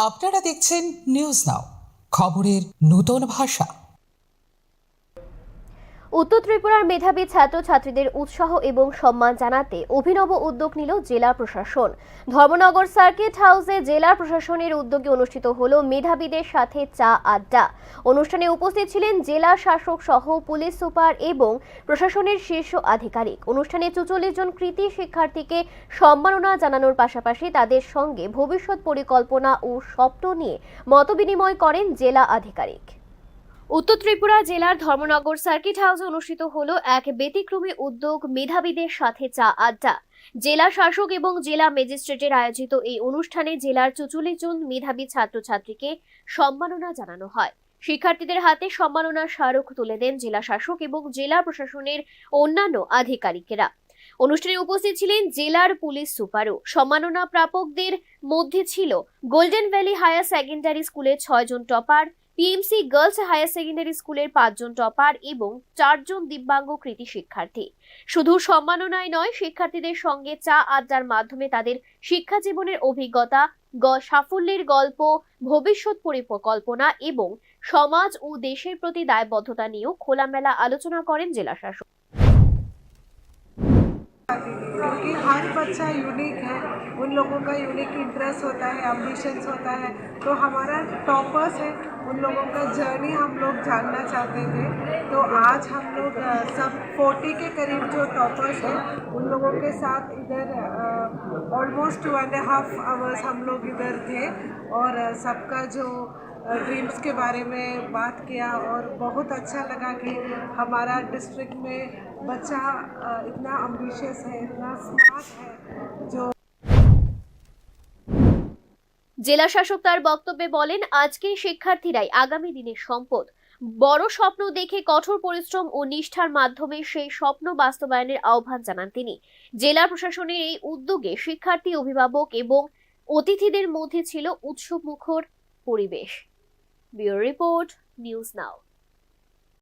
আপনারা দেখছেন news now, খবরের নতুন ভাষা। উত্তর ত্রিপুরার মেধাবী ছাত্রছাত্রীদের উৎসাহ এবং সম্মান জানাতে অভিনব উদ্যোগ নিল জেলা প্রশাসন। ধর্মনগর সার্কিট হাউসে জেলা প্রশাসনের উদ্যোগে অনুষ্ঠিত হল মেধাবীদের সাথে চা আড্ডা। অনুষ্ঠানে উপস্থিত ছিলেন জেলা শাসক সহ পুলিশ সুপার এবং প্রশাসনের শীর্ষ আধিকারিক। অনুষ্ঠানে 44 জন কৃতি শিক্ষার্থীকে সম্মাননা জানানোর পাশাপাশি তাদের সঙ্গে ভবিষ্যৎ পরিকল্পনা ও স্বপ্ন নিয়ে মতবিনিময় করেন জেলা আধিকারিক। উত্তর ত্রিপুরা জেলার ধর্মনগর সার্কিট হাউসে অনুষ্ঠিত হলো এক ব্যতিক্রমী উদ্যোগ মেধাবীদের সাথে চা আড্ডা। জেলা শাসক এবং জেলা ম্যাজিস্ট্রেটের আয়োজিত এই অনুষ্ঠানে জেলার 44 জন মেধাবী ছাত্রছাত্রীকে সম্মাননা জানানো হয়। শিক্ষার্থীদের হাতে সম্মাননার স্মারক তুলে দেন জেলা শাসক এবং জেলা প্রশাসনের অন্যান্য আধিকারিকেরা। অনুষ্ঠানে উপস্থিত ছিলেন জেলার পুলিশ সুপারও। সম্মাননা প্রাপকদের মধ্যে ছিল গোল্ডেন ভ্যালি হায়ার সেকেন্ডারি স্কুলের 6 জন topper, PMC girls higher secondary স্কুলের 5 জন টপার এবং 4 জন দিব্যাঙ্গ কৃতি শিক্ষার্থী। শুধু সম্মাননায় নয়, শিক্ষার্থীদের সঙ্গে চা আড্ডার মাধ্যমে তাদের শিক্ষা জীবনের অভিজ্ঞতা, সাফল্যের গল্প, ভবিষ্যৎ পরিকল্পনা এবং সমাজ ও দেশের প্রতি দায়বদ্ধতা নিয়েও খোলামেলা আলোচনা করেন জেলা শাসক। क्योंकि हर बच्चा यूनिक है, उन लोगों का यूनिक इंटरेस्ट होता है, एम्बिशंस होता है। तो हमारा टॉपर्स है, उन लोगों का जर्नी हम लोग जानना चाहते थे। तो आज हम लोग सब 40 के करीब जो टॉपर्स हैं उन लोगों के साथ इधर ऑलमोस्ट 2.5 आवर्स हम लोग इधर थे और सबका जो ड्रीम्स के बारे में बात किया और बहुत अच्छा लगा कि हमारा डिस्ट्रिक्ट में बच्चा इतना एम्बिशियस है, इतना स्मार्ट है। जो জেলা শাসক তার বক্তব্যে বলেন, আজকের শিক্ষার্থীরাই আগামী দিনের সম্পদ। বড় স্বপ্ন দেখে কঠোর পরিশ্রম ও নিষ্ঠার মাধ্যমে সেই স্বপ্ন বাস্তবায়নের আহ্বান জানান তিনি। জেলা প্রশাসনের এই উদ্যোগে শিক্ষার্থী, অভিভাবক এবং অতিথিদের মধ্যে ছিল উৎসবমুখর পরিবেশ। Bureau report, news now.